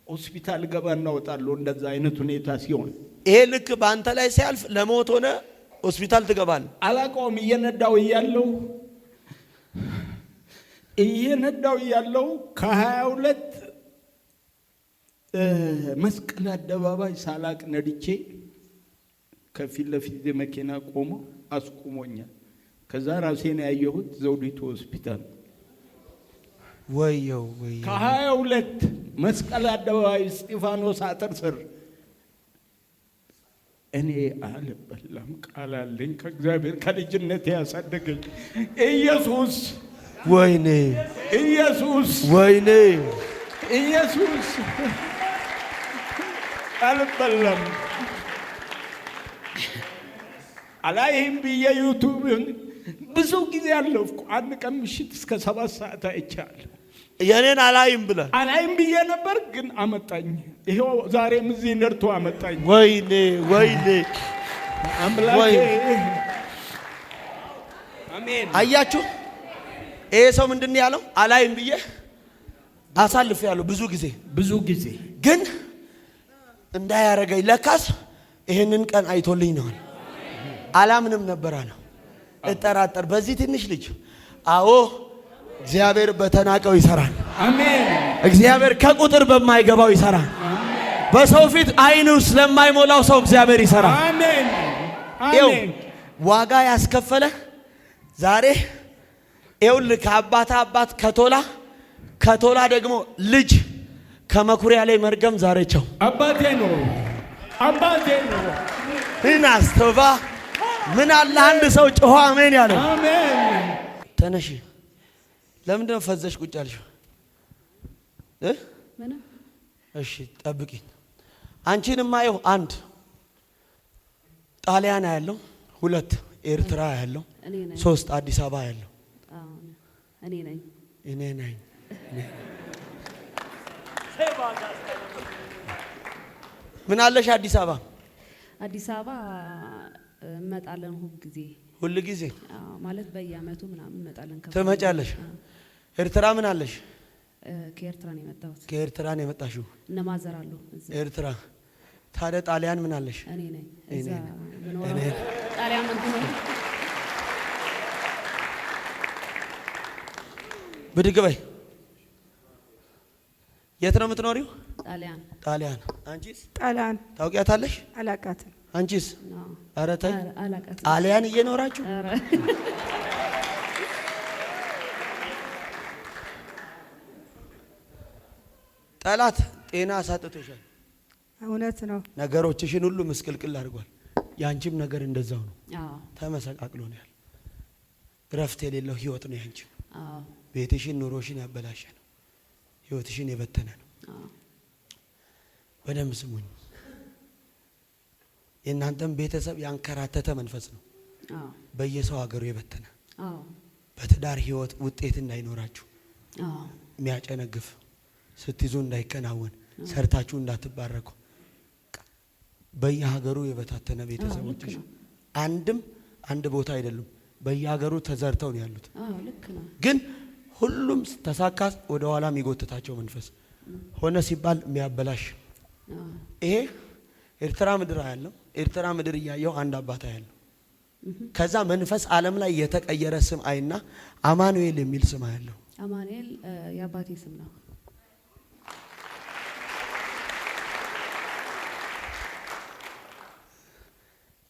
ሆስፒታል ገባ እናወጣለሁ። እንደዛ አይነት ሁኔታ ሲሆን ይሄ ልክ በአንተ ላይ ሲያልፍ ለሞት ሆነ ሆስፒታል ትገባል። አላውቀውም። እየነዳው እያለው ከ22 መስቀል አደባባይ ሳላቅ ነድቼ ከፊት ለፊት መኪና ቆሞ አስቆሞኛል። ከዛ ራሴን ያየሁት ዘውዲቱ ሆስፒታል። ወየው ከ22 መስቀል አደባባይ እስጢፋኖስ አጥር ስር እኔ አልበላም። ቃል አለኝ ከእግዚአብሔር ከልጅነት ያሳደገኝ ኢየሱስ። ወይኔ ኢየሱስ ወይኔ ኢየሱስ አልበላም። አላይም ብዬ ዩቱብን ብዙ ጊዜ አለፍኩ። አንድ ቀን ምሽት እስከ 7 ሰዓት አይቻለሁ። የኔን አላይም ብለህ አላይም ብዬ ነበር፣ ግን አመጣኝ። ይሄው ዛሬም እዚህ ነርቶ አመጣኝ። ወይኔ ወይኔ አምላኬ አሜን። አያችሁ፣ ይሄ ሰው ምንድን ያለው? አላይም ብዬ አሳልፍ ያለው ብዙ ጊዜ ግን እንዳያረገኝ ለካስ ይሄንን ቀን አይቶልኝ ነው። አላምንም ነበር አለው። እጠራጠር በዚህ ትንሽ ልጅ። አዎ እግዚአብሔር በተናቀው ይሰራል። አሜን። እግዚአብሔር ከቁጥር በማይገባው ይሰራል። በሰው ፊት አይኑ ስለማይሞላው ሰው እግዚአብሔር ይሰራል። አሜን አሜን። ዋጋ ያስከፈለ ዛሬ ይኸውልህ ከአባት አባት ከቶላ ደግሞ ልጅ ከመኩሪያ ላይ መርገም ዛሬ ቸው አባቴ ነው። እናስተባ ምን አለ አንድ ሰው ጮኸ አሜን ያለው። አሜን። ተነሺ። ለምንድን ነው ፈዘሽ ቁጭ ያልሽው? እሺ ጠብቂኝ። አንቺንም ማየው 1 ጣሊያን ያለው 2 ኤርትራ ያለው 3 አዲስ አበባ ያለው እኔ ነኝ። ምን አለሽ አዲስ አበባ? አዲስ አበባ እንመጣለን ሁል ጊዜ ማለት በየአመቱ ምናምን እንመጣለን። ትመጫለሽ? ኤርትራ ምን አለሽ? ከኤርትራ ነው የመጣሁት። ከኤርትራ ነው የመጣሽው? እነማዘር አሉ ኤርትራ። ታዲያ ጣሊያን ምን አለሽ? እኔ ነኝ እዛ ምኖረው ጣሊያን ነው። ብድግ በይ። የት ነው የምትኖሪው? ጣሊያን። አንቺስ? ጣሊያን። ታውቂያታለሽ? አላቃትም። አንቺስ? ኧረ ተይ። አላቃትም። ጣሊያን እየኖራችሁ ጠላት ጤና አሳጥቶሻል። እውነት ነው። ነገሮችሽን ሁሉ ምስቅልቅል አድርጓል። ያንቺም ነገር እንደዛው ነው። ተመሰቃቅሎ ነው ያለው። እረፍት የሌለው ህይወት ነው ያንቺ። ቤትሽን ኑሮሽን ያበላሸ ነው። ህይወትሽን የበተነ ነው። በደንብ ስሙኝ። የእናንተም ቤተሰብ ያንከራተተ መንፈስ ነው። በየሰው ሀገሩ የበተነ በትዳር ህይወት ውጤት እንዳይኖራችሁ የሚያጨነግፍ ስትይዙ እንዳይከናወን ሰርታችሁ እንዳትባረኩ በየሀገሩ የበታተነ ቤተሰቦችሽ አንድ ቦታ አይደሉም። በየሀገሩ ተዘርተው ነው ያሉት። ግን ሁሉም ተሳካት ወደ ኋላ የሚጎትታቸው መንፈስ ሆነ ሲባል የሚያበላሽ ይሄ ኤርትራ ምድር ያለው ኤርትራ ምድር ያየው አንድ አባታ ያለው ከዛ መንፈስ ዓለም ላይ የተቀየረ ስም አይና አማኑኤል የሚል ስም ያለው። አማኑኤል የአባቴ ስም ነው።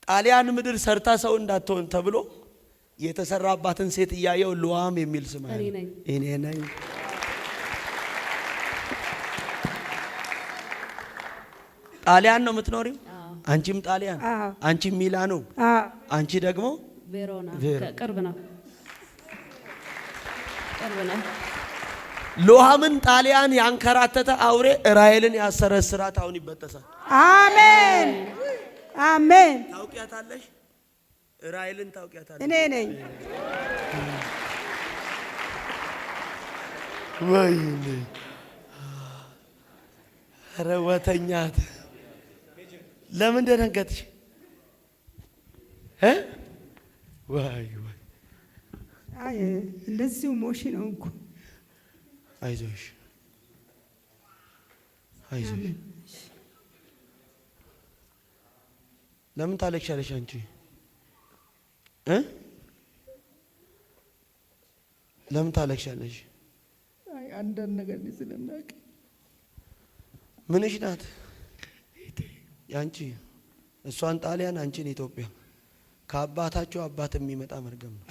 ጣሊያን ምድር ሰርታ ሰው እንዳትሆን ተብሎ የተሰራባትን ሴት እያየው ሉዋም የሚል ስም ያለው እኔ ነኝ። ጣሊያን ነው የምትኖሪው? አንቺም ጣሊያን፣ አንቺም ሚላኖ፣ አንቺ ደግሞ ቬሮና። ቅርብ ነው። ሉሃምን ጣሊያን ያንከራተተ አውሬ ራሔልን ያሰረ እስራት አሁን ይበጠሳል። አሜን አሜን። ታውቂያታለሽ? ራሔልን ታውቂያታለሽ? እኔ ነኝ። ወይኔ ኧረ ወተኛት። ለምን ደነገጥሽ? ወይ ወይ አይ እንደዚሁ ሞሽ ነው እንኳ። አይዞሽ አይዞሽ። ለምን ታለቅሻለሽ አንቺ? ለምን ታለቅሻለሽ? አይ አንዳንድ ነገር ስለናቅ። ምንሽ ናት ያንቺ? እሷን ጣሊያን አንቺን ኢትዮጵያ። ከአባታቸው አባት የሚመጣ መርገም ነው።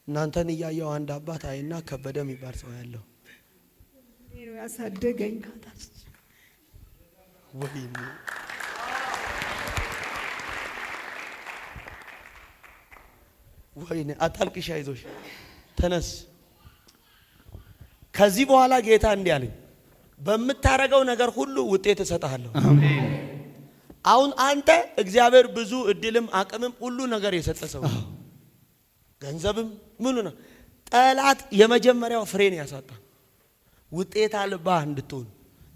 እናንተን እያየው አንድ አባት አይና ከበደ የሚባል ሰው ያለው ነው ያሳደገኝ። ወይኔ ወይኔ አታልቅሽ፣ አይዞሽ፣ ተነስ። ከዚህ በኋላ ጌታ እንዲህ አለኝ፣ በምታረገው ነገር ሁሉ ውጤት እሰጥሃለሁ። አሜን። አሁን አንተ እግዚአብሔር ብዙ እድልም አቅምም ሁሉ ነገር የሰጠ ሰው ገንዘብም ምኑ ነው። ጠላት የመጀመሪያው ፍሬን ያሳጣ ውጤት አልባ እንድትሆን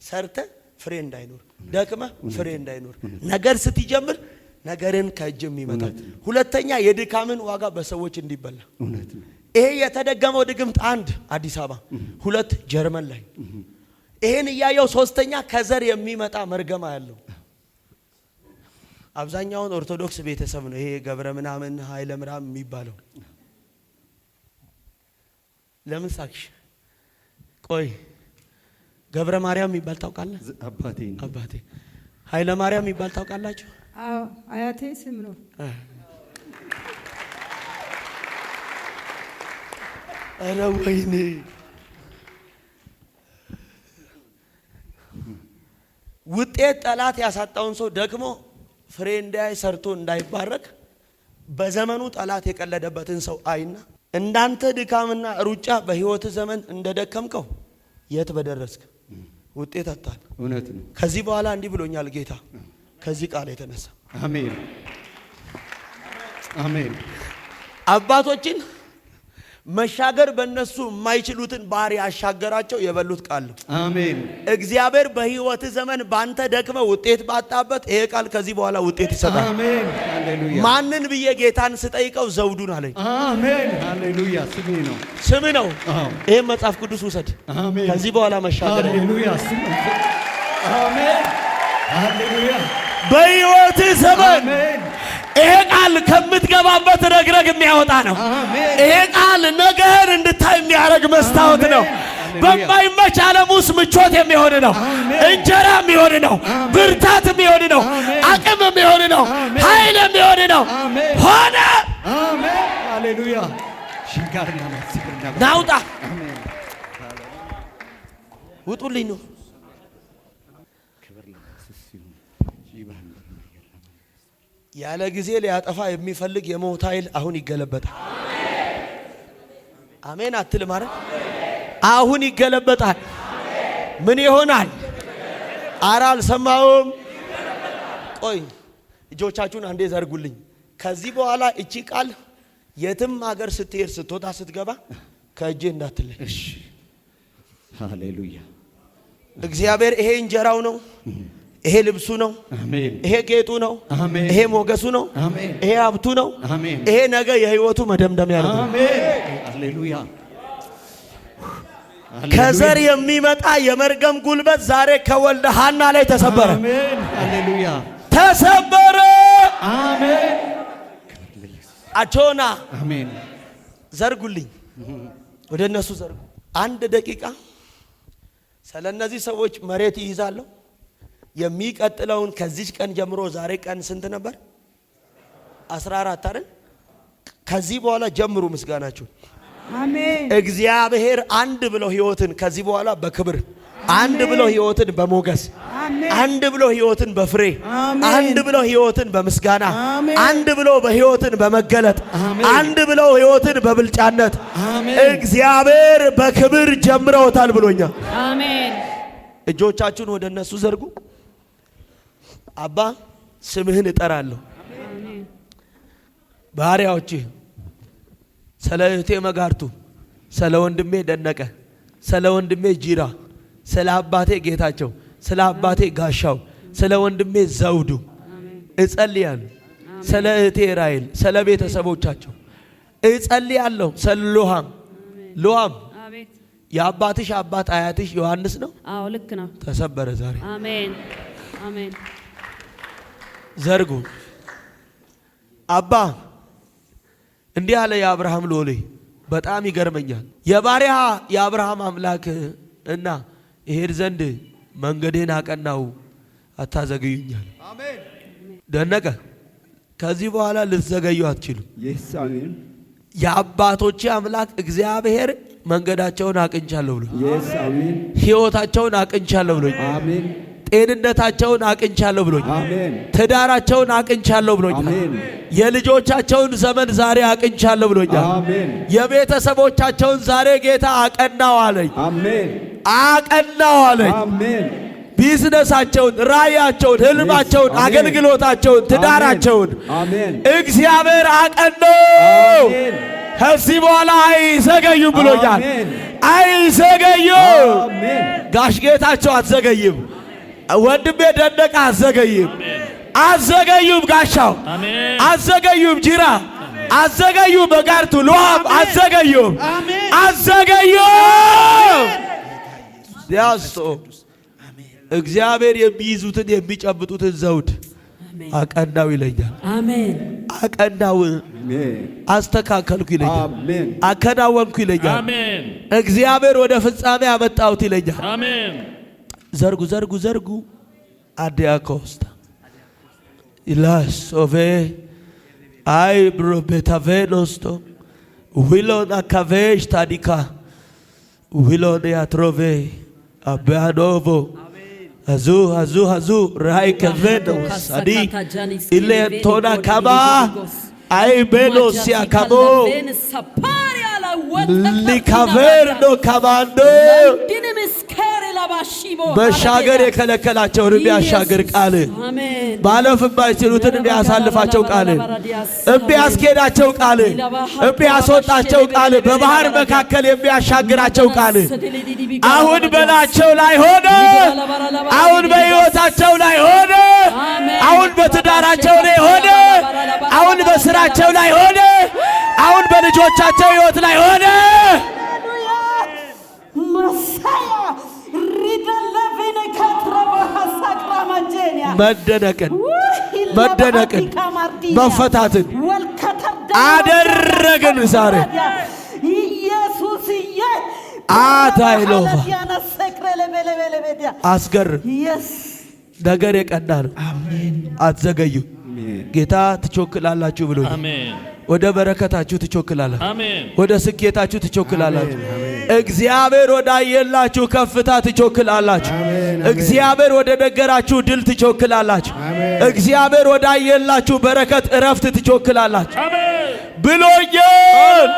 ሰርተ ፍሬ እንዳይኖር ደክመ ፍሬ እንዳይኖር ነገር ስትጀምር ነገርን ከእጅም ይመጣል። ሁለተኛ የድካምን ዋጋ በሰዎች እንዲበላ። ይሄ የተደገመው ድግምት 1 አዲስ አበባ፣ 2 ጀርመን ላይ ይሄን እያየው፣ ሶስተኛ ከዘር የሚመጣ መርገማ ያለው አብዛኛውን ኦርቶዶክስ ቤተሰብ ነው። ይሄ ገብረ ምናምን ኃይለ ምራም የሚባለው ለምን ሳክሽ? ቆይ ገብረ ማርያም የሚባል ታውቃለህ? አባቴ ኃይለ ማርያም የሚባል ታውቃላችሁ? አዎ አያቴ ስም ነው። አረ ወይኔ ውጤት ጠላት ያሳጣውን ሰው ደግሞ ፍሬ እንዳይ ሰርቶ እንዳይባረክ በዘመኑ ጠላት የቀለደበትን ሰው አይና እንዳንተ ድካምና ሩጫ በህይወት ዘመን እንደደከምከው የት በደረስክ ውጤት አጣል። እውነት ነው። ከዚህ በኋላ እንዲህ ብሎኛል ጌታ ከዚህ ቃል የተነሳ አሜን አሜን። አባቶችን መሻገር በእነሱ የማይችሉትን ባህር ያሻገራቸው የበሉት ቃል ነው። አሜን። እግዚአብሔር በህይወት ዘመን ባንተ ደክመ ውጤት ባጣበት ይሄ ቃል ከዚህ በኋላ ውጤት ይሰጣል። አሜን ሃሌሉያ። ማንን ብዬ ጌታን ስጠይቀው ዘውዱን አለኝ። አሜን ሃሌሉያ። ስም ነው። ይሄን መጽሐፍ ቅዱስ ውሰድ። አሜን። ከዚህ በኋላ መሻገር ሃሌሉያ። አሜን ሃሌሉያ። በህይወት ዘመን ይሄ ቃል ከምትገባበት ረግረግ የሚያወጣ ነው። ይሄ ቃል ነገር እንድታይ የሚያደርግ መስታወት ነው። በማይመች ዓለም ውስጥ ምቾት የሚሆን ነው። እንጀራ የሚሆን ነው። ብርታት የሚሆን ነው። አቅም የሚሆን ነው። ኃይል የሚሆን ነው። ሆነ። አሜን ሃሌሉያ። ናውጣ ውጡልኝ ነው። ያለ ጊዜ ሊያጠፋ የሚፈልግ የሞት ኃይል አሁን ይገለበጣል። አሜን አትል ማለት አሁን ይገለበጣል። ምን ይሆናል? ኧረ አልሰማሁም። ቆይ እጆቻችሁን አንዴ ዘርጉልኝ። ከዚህ በኋላ እቺ ቃል የትም ሀገር ስትሄድ ስትወጣ ስትገባ ከእጄ እንዳትለይ። እሺ ሃሌሉያ። እግዚአብሔር ይሄ እንጀራው ነው። ይሄ ልብሱ ነው። አሜን። ይሄ ጌጡ ነው። አሜን። ይሄ ሞገሱ ነው። አሜን። ይሄ ሀብቱ ነው። አሜን። ይሄ ነገ የህይወቱ መደምደሚያ ነው። አሜን ሃሌሉያ። ከዘር የሚመጣ የመርገም ጉልበት ዛሬ ከወልደ ሐና ላይ ተሰበረ። አሜን ሃሌሉያ። ተሰበረ። አሜን አቾና አሜን። ዘርጉልኝ፣ ወደ እነሱ ዘርጉ። 1 ደቂቃ ስለ እነዚህ ሰዎች መሬት ይይዛለሁ። የሚቀጥለውን ከዚህ ቀን ጀምሮ ዛሬ ቀን ስንት ነበር? 14 አይደል? ከዚህ በኋላ ጀምሩ ምስጋናችሁ። አሜን። እግዚአብሔር አንድ ብሎ ህይወትን ከዚህ በኋላ በክብር አንድ ብሎ ህይወትን በሞገስ አንድ ብሎ ህይወትን በፍሬ አንድ ብሎ ህይወትን በምስጋና አንድ ብሎ በህይወትን በመገለጥ አንድ ብሎ ህይወትን በብልጫነት እግዚአብሔር በክብር ጀምረውታል ብሎኛል። አሜን። እጆቻችሁን ወደ እነሱ ዘርጉ። አባ ስምህን እጠራለሁ። ባሪያዎችህ ስለ እህቴ መጋርቱ፣ ስለ ወንድሜ ደነቀ፣ ስለ ወንድሜ ጂራ፣ ስለ አባቴ ጌታቸው፣ ስለ አባቴ ጋሻው፣ ስለ ወንድሜ ዘውዱ እጸልያለሁ። ስለ እህቴ ራይል፣ ስለ ቤተሰቦቻቸው እጸልያለሁ። ስለ ሎሃም አቤት። የአባትሽ አባት አያትሽ ዮሐንስ ነው። አዎ ልክ ነው። ተሰበረ ዛሬ። አሜን አሜን። ዘርጉ። አባ እንዲህ አለ የአብርሃም ሎሌ፣ በጣም ይገርመኛል። የባሪያ የአብርሃም አምላክ እና ይሄድ ዘንድ መንገዴን አቀናው፣ አታዘገዩኛል። አሜን። ደነቀ ከዚህ በኋላ ልትዘገዩ አትችሉም። ኢየሱስ አሜን። የአባቶቼ አምላክ እግዚአብሔር መንገዳቸውን አቅንቻለሁ ብሎ ኢየሱስ አሜን። ሕይወታቸውን አቅንቻለሁ ብሎ አሜን። ጤንነታቸውን አቅንቻለሁ ብሎኛል። አሜን ትዳራቸውን አቅንቻለሁ ብሎኛል። አሜን የልጆቻቸውን ዘመን ዛሬ አቅንቻለሁ ብሎኛል። አሜን የቤተሰቦቻቸውን ዛሬ ጌታ አቀናው አለኝ። አሜን አቀናው አለኝ። አሜን ቢዝነሳቸውን፣ ራእያቸውን፣ ህልማቸውን፣ አሜን። አገልግሎታቸውን፣ ትዳራቸውን አሜን እግዚአብሔር አቀናው። አሜን ከዚህ በኋላ አይዘገዩም ብሎኛል። አሜን አይዘገዩም። አሜን ጋሽ ጌታቸው አትዘገይም። ወንድሜ ደነቀ አትዘገይም። አትዘገዩም። ጋሻው አሜን አትዘገዩም። ጅራ አትዘገዩም። በጋርቱ ሉሃም አትዘገዩም። አትዘገዩም። ያስቶ እግዚአብሔር የሚይዙትን የሚጨብጡትን ዘውድ አቀናው ይለኛል። አሜን አቀናው፣ አሜን አስተካከልኩ ይለኛል። አሜን አከናወንኩ ይለኛል። አሜን እግዚአብሔር ወደ ፍጻሜ አመጣሁት ይለኛል። አሜን ዘርጉ ዘርጉ ዘርጉ አዲያኮስታ ኢላስ ኦቬ አይ ብሮቤታቬኖስቶ ዊሎን አካቬሽ ታዲካ ዊሎን ያትሮቬ አቢያኖቮ አዙ አዙ አዙ ራይ ከቬኖ ሳዲ ኢሌ ቶና ካባ አይ ቤኖሲያ ካቦ ሊካቬርኖ ካባንዶ መሻገር የከለከላቸውን የሚያሻግር ቃል፣ ማለፍ የማይችሉትን የሚያሳልፋቸው ቃል፣ የሚያስኬዳቸው ቃል፣ የሚያስወጣቸው ቃል፣ በባህር መካከል የሚያሻግራቸው ቃል አሁን በላቸው ላይ ሆነ። አሁን በሕይወታቸው ላይ ሆነ። አሁን በትዳራቸው ላይ ሆነ። አሁን በስራቸው ላይ ሆነ። አሁን በልጆቻቸው ሕይወት ላይ ሆነ። መደነቅን መደነቅን መፈታትን አደረግን ዛሬ አታይሎፋ አስገርም ነገር የቀና ነው። አትዘገዩ። ጌታ ትቾክላላችሁ ብሎ ወደ በረከታችሁ ትቾክላላችሁ። ወደ ስኬታችሁ ትቾክላላችሁ። እግዚአብሔር ወዳየላችሁ ከፍታ ትቾክላላችሁ። እግዚአብሔር ወደ ነገራችሁ ድል ትቾክላላችሁ። እግዚአብሔር ወዳየላችሁ በረከት እረፍት ትቾክላላችሁ ብሎኛል።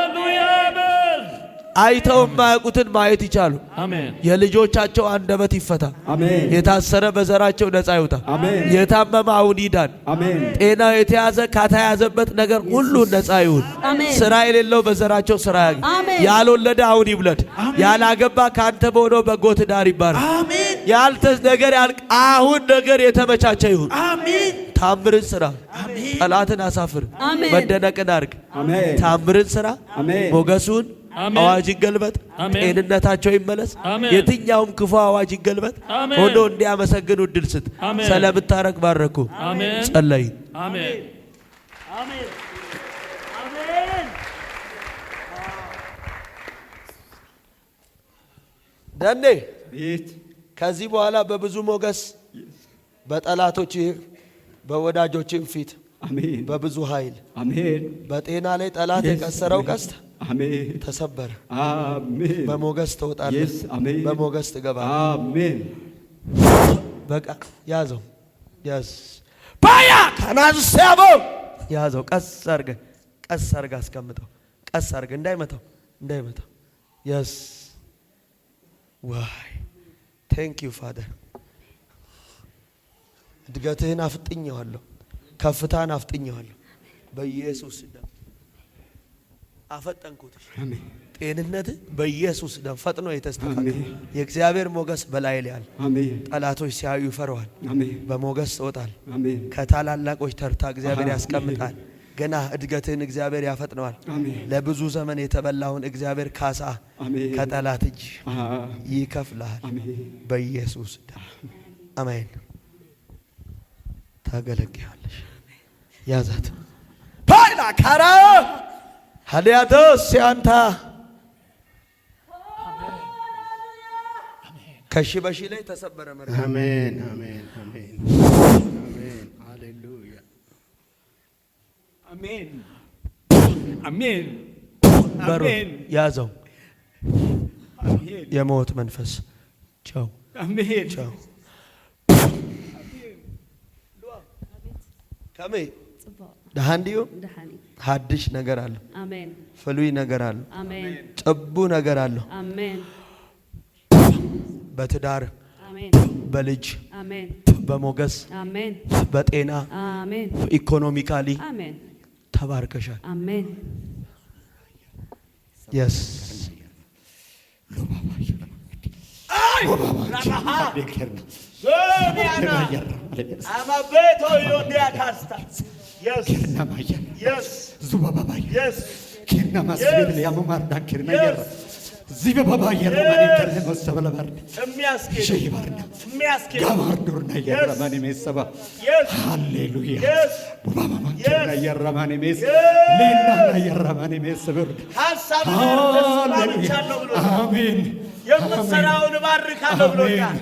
አይተው የማያውቁትን ማየት ይቻሉ። የልጆቻቸው አንደበት ይፈታ። የታሰረ በዘራቸው ነፃ ይውጣ። የታመመ አሁን ይዳን። ጤናው የተያዘ ከተያዘበት ነገር ሁሉ ነፃ ይሁን። ስራ የሌለው በዘራቸው ስራ ያግኝ። ያልወለደ አሁን ይውለድ። ያላገባ ካንተ በሆነው በጎ ትዳር ይባረክ። ያልተስ ነገር ያልቅ አሁን ነገር የተመቻቸ ይሁን። ታምርን ስራ፣ ጠላትን አሳፍር፣ መደነቅን አርግ። ታምርን ስራ፣ ሞገሱን አዋጅ ይገልበጥ። ጤንነታቸው ይመለስ። የትኛውም ክፉ አዋጅ ይገልበጥ። ሆኖ እንዲያመሰግኑ እድል ስጥ። ስለምታረግ ባረኩ። ጸለይ። ደኔ ከዚህ በኋላ በብዙ ሞገስ በጠላቶች በወዳጆችም ፊት በብዙ ኃይል በጤና ላይ ጠላት የቀሰረው ቀስት ተሰበረ። በሞገስ ትወጣለህ። በሞገስ ትገባለህ። በቃ ያዘው። ያዝ ባያ ካናንሰቦ ያዘው። ቀስ አድርገህ አስቀምጠው። ቀስ አድርገህ እንዳይመታው። ያዝ ዋይ ቴንክ ዩ ፋደር። እድገትህን አፍጥኘዋለሁ። ከፍታህን አፍጥኘዋለሁ። በኢየሱስ ደም አፈጠንኩት። ጤንነት በኢየሱስ ደም ፈጥኖ የተስተካከለ የእግዚአብሔር ሞገስ በላይ ላይ አለ። ጠላቶች ሲያዩ ይፈራዋል። በሞገስ ትወጣል። ከታላላቆች ተርታ እግዚአብሔር ያስቀምጣል። ገና እድገትህን እግዚአብሔር ያፈጥነዋል። ለብዙ ዘመን የተበላውን እግዚአብሔር ካሳ ከጠላት እጅ ይከፍልሃል። በኢየሱስ ደም አሜን። ታገለግያለሽ። ያዛት ፓይላ ካራ ሀዲያቶስ ሲያንታ ከሺ በሺ ላይ ተሰበረ መርገም። አሜን አሜን አሜን አሜን ሃሌሉያ አሜን አሜን አሜን። ያዘው የሞት መንፈስ ቻው አሜን ቻው ከመ ጽባው ደሃንዲዮ ደሃኒ ሀድሽ ነገር አለ አሜን ፍሉይ ነገር አለ አሜን ጨቡ ነገር አለ አሜን በትዳር አሜን በልጅ አሜን በሞገስ አሜን በጤና አሜን ኢኮኖሚካሊ አሜን ተባርከሻል አሜን yes የምትሰራውን ባርካለሁ ብሎኛል።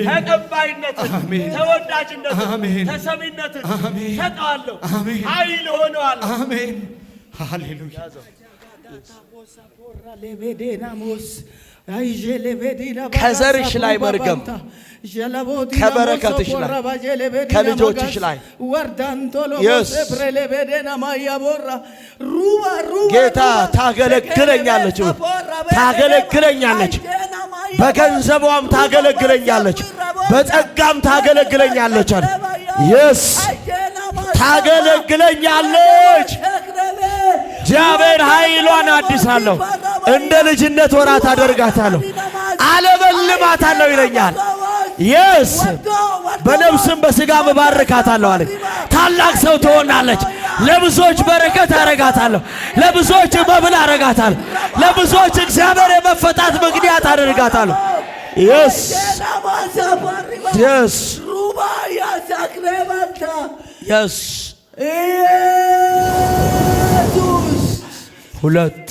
ተቀባይነትን፣ ተወዳጅነትን፣ ተሰሚነትን ሰጠዋለሁ። ኃይል ሆነዋለሁ። አሜን ሃሌሉያ ከዘርሽ ላይ መርገም ከበረከትሽ ላይ ከልጆችሽ ላይ ጌታ ታገለግለኛለች ታገለግለኛለች በገንዘቧም ታገለግለኛለች በጸጋም ታገለግለኛለች አለ ኢየሱስ ታገለግለኛለች እግዚአብሔር ኃይሏን አድሳለሁ እንደ ልጅነት ወራት አደርጋታለሁ አለበልማታለሁ ይለኛል ኢየሱስ በነፍስም በስጋም ባርካታለሁ አለ ታላቅ ሰው ትሆናለች ለብዙዎች በረከት አረጋታለሁ ለብዙዎች መብል አረጋታለሁ ለብዙዎች እግዚአብሔር የመፈታት ምክንያት አደርጋታለሁ ኢየሱስ ኢየሱስ ኢየሱስ ሁለት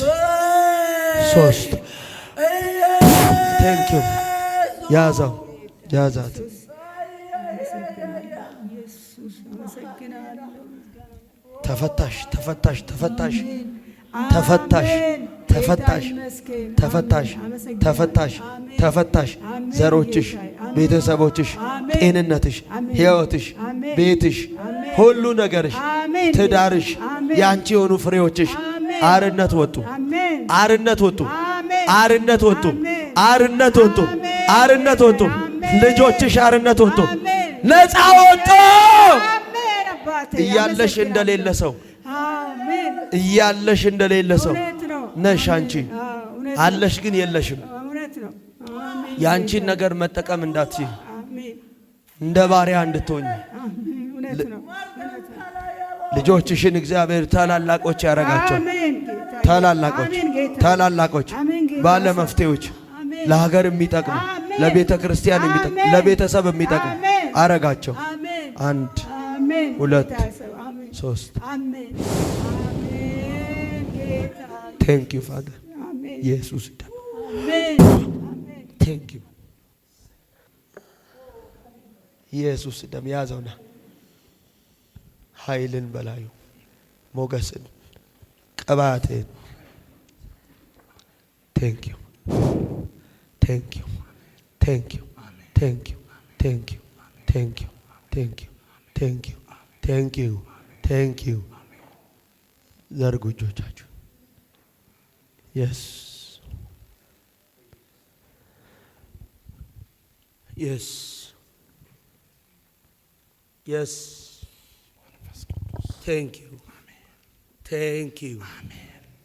ሶስት ቴንክ ዩ ያዛው ያዛት ተፈታሽ ተፈታሽ ተፈታሽ ተፈታሽ ተፈታሽ ተፈታሽ ተፈታሽ ተፈታሽ ዘሮችሽ ቤተሰቦችሽ ጤንነትሽ ሕይወትሽ ቤትሽ ሁሉ ነገርሽ ትዳርሽ ያንቺ የሆኑ ፍሬዎችሽ አርነት ወጡ አርነት ወጡ አርነት ወጡ አርነት ወጡ አርነት ወጡ ልጆችሽ አርነት ወጡ ነፃ ወጡ እያለሽ እንደሌለ ሰው እያለሽ እንደሌለ ሰው ነሽ አንቺ አለሽ ግን የለሽም ያንቺን ነገር መጠቀም እንዳትይ እንደ ባሪያ እንድትሆኝ ልጆችሽን እግዚአብሔር ታላላቆች ያረጋቸው ታላላቆች ታላላቆች ባለ መፍትሄዎች ለሀገር የሚጠቅሙ ለቤተ ክርስቲያን የሚጠቅሙ ለቤተሰብ የሚጠቅሙ አረጋቸው አንድ ሁለት ሶስት ቴንክ ዩ ፋደር ኢየሱስ ቴንክ ዩ ኢየሱስ ደም ያዘውና ኃይልን በላዩ ሞገስን ቅባትን ቴንክ ዩ ቴንክ ዩ ቴንክ ዩ ቴንክ ዩ ቴንክ ዩ ቴንክ ዩ ቴንክ ዩ ቴንክ ዩ ቴንክ ዩ ቴንክ ዩ ዘርጉ እጆቻችሁ የስ የስ የስ Thank you. Thank you.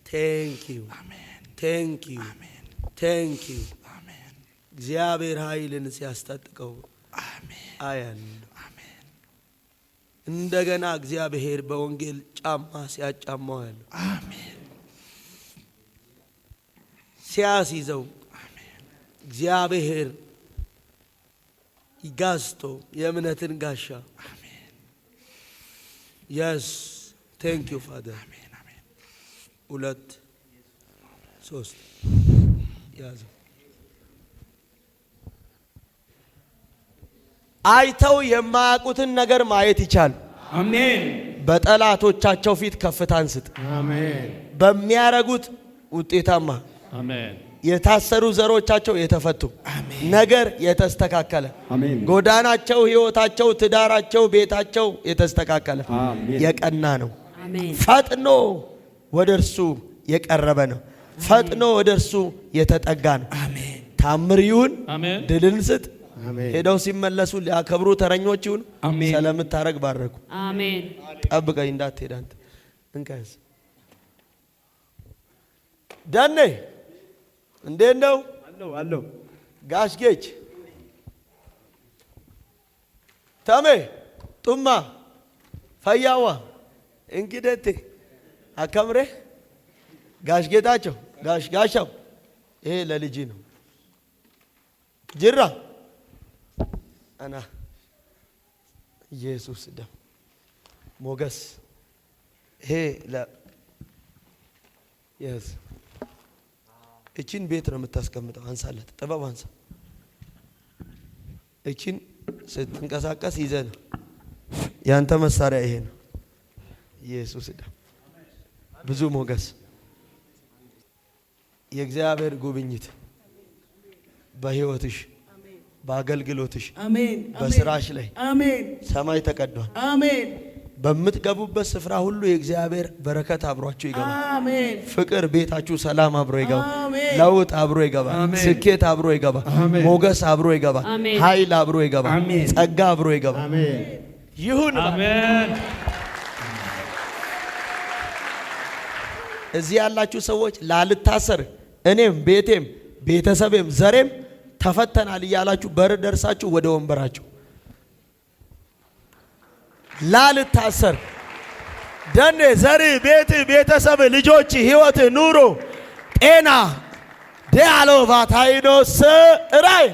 Thank you. Thank you. Thank you. እግዚአብሔር ኃይልን ሲያስታጥቀው አያል እንደገና እግዚአብሔር በወንጌል ጫማ ሲያጫማው ያለ ሲያስይዘው እግዚአብሔር ይጋስቶ የእምነትን ጋሻ Yes, thank you, Father. Amen, amen. ሁለት ሶስት ያዙ አይተው የማያውቁትን ነገር ማየት ይቻል። አሜን። በጠላቶቻቸው ፊት ከፍታን ስጥ። አሜን። በሚያረጉት ውጤታማ አሜን። የታሰሩ ዘሮቻቸው የተፈቱ፣ ነገር የተስተካከለ፣ ጎዳናቸው፣ ህይወታቸው፣ ትዳራቸው፣ ቤታቸው የተስተካከለ የቀና ነው። ፈጥኖ ወደ እርሱ የቀረበ ነው። ፈጥኖ ወደ እርሱ የተጠጋ ነው። ታምር ይሁን፣ ድልን ስጥ። ሄደው ሲመለሱ ሊያከብሩ ተረኞች ይሁን። ስለምታረግ ባረኩ። አሜን። ጠብቀኝ እንዳትሄድ አንተ እንከስ ዳኔ እንዴት ነው? አለው ጋሽ ጌች ተሜ ጡማ ፈያዋ እንግደቴ አከምሬ ጋሽ ጌታቸው ጋሻው ይሄ ለልጅ ነው። ጅራ አና ኢየሱስ ደም ሞገስ ይሄ የስ እቺን ቤት ነው የምታስቀምጠው። አንሳለት ጥበብ አንሳ። እቺን ስትንቀሳቀስ ይዘህ ነው። ያንተ መሳሪያ ይሄ ነው። ኢየሱስ ደም ብዙ ሞገስ የእግዚአብሔር ጉብኝት በህይወትሽ በአገልግሎትሽ በስራሽ ላይ ሰማይ ተቀዷል። በምትገቡበት ስፍራ ሁሉ የእግዚአብሔር በረከት አብሯችሁ ይገባል። ፍቅር ቤታችሁ፣ ሰላም አብሮ ይገባል። ለውጥ አብሮ ይገባል። ስኬት አብሮ ይገባል። ሞገስ አብሮ ይገባል። ኃይል አብሮ ይገባል። ጸጋ አብሮ ይገባል። ይሁን አሜን። እዚህ ያላችሁ ሰዎች ላልታሰር እኔም ቤቴም ቤተሰቤም ዘሬም ተፈተናል እያላችሁ በር ደርሳችሁ ወደ ወንበራችሁ ላልታሰር ደኔ ዘሪ ቤት ቤተሰብ ልጆች ህይወት ኑሮ ጤና ዲያሎቫ ታይኖስ ራይ